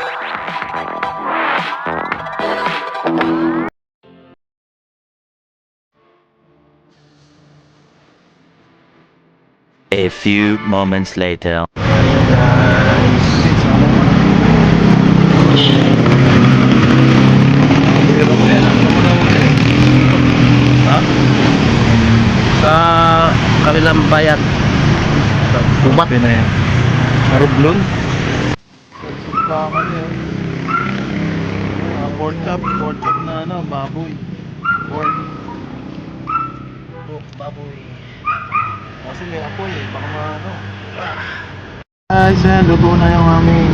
A few moments later. Sa kabilang bayan. Ubat. na yan. Marublon. Sumpangan yan. Pork chop na ano, baboy. Pork. Baboy. Kasi may apoy eh, baka maano. Guys, luto na yung aming